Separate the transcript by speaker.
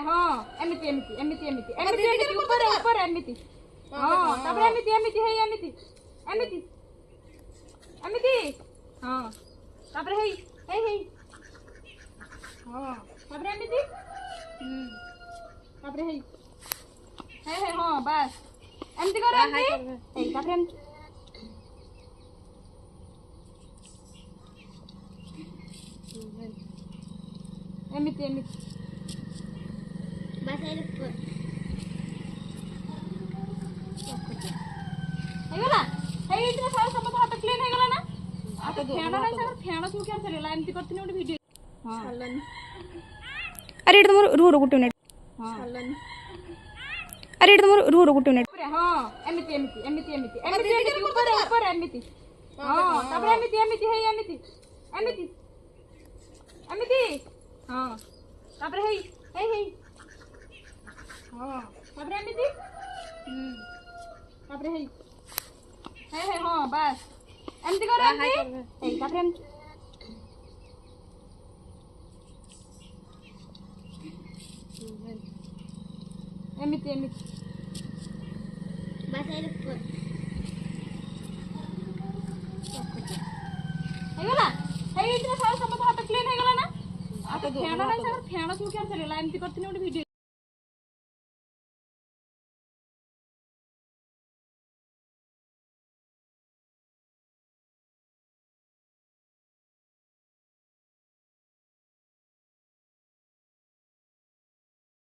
Speaker 1: ହଁ ଏମିତି ଏମିତି ଏମିତି ଏମିତି ଏମିତି ଏମିତି ଉପରେ ଉପରେ ଏମିତି ହଁ ତାପରେ ଏମିତି ଏମିତି ହେଇ ଏମିତି ଏମିତି ଏମିତି ହଁ ତାପରେ ହେଇ ହେଇ ହେଇ ହଁ ତାପରେ ଏମିତି ତାପରେ ହେଇ ହେ ହେ ହଁ ବାସ୍ ଏମିତି କର ଏମିତି ହେଇ ତାପରେ ଏମିତି ଏମିତି ଏମିତି
Speaker 2: ବାସ୍
Speaker 1: ହେଇଗଲା ହେଇଯାଇଥିଲା ସାର୍ ସମସ୍ତ ହାତ କ୍ଲିନ୍ ହେଇଗଲା ନା ଆଉ ତ ଫେଣ ନାହିଁ ସାର୍ ଫେଣ ସବୁ କ୍ୟାନ୍ସଲ ହେଇଗଲା ଏମିତି କରିଥିଲି ଗୋଟେ ଭିଡ଼ିଓ ହଁ
Speaker 3: अरे ये तो मोर रो रो गुट्टे मिनट
Speaker 1: ହଁ
Speaker 3: अरे ये तो मोर रो रो गुट्टे मिनट
Speaker 1: ହଁ ଏମିତି ଏମିତି ଏମିତି ଏମିତି ଏମିତି ଏମିତି ଉପରେ ଉପରେ ଏମିତି ହଁ ତାପରେ ଏମିତି ଏମିତି ହେଇ ଏମିତି ଏମିତି ଏମିତି ହଁ ତାପରେ ହେଇ ହେଇ ହେଇ ହଁ ତାପରେ ଏମିତି ତାପରେ ହେଇ ହେ ହେ ହଁ ବାସ୍ ଏମିତି କର ଏମିତି ହେଇ ତାପରେ ଏମିତି ଏମିତି ଏମିତି
Speaker 2: ବାସ୍
Speaker 1: ହେଇଗଲା ହେଇଯାଇଥିଲା ସାର୍ ସମସ୍ତ ହାତ କ୍ଲିନ୍ ହେଇଗଲା ନା ଆଉ ତ ଫେଣ ନାହିଁ ସାର୍ ଫେଣ ସବୁ କ୍ୟାନ୍ସଲ ହେଇଗଲା ଏମିତି କରିଥିଲି ଗୋଟେ ଭିଡ଼ିଓ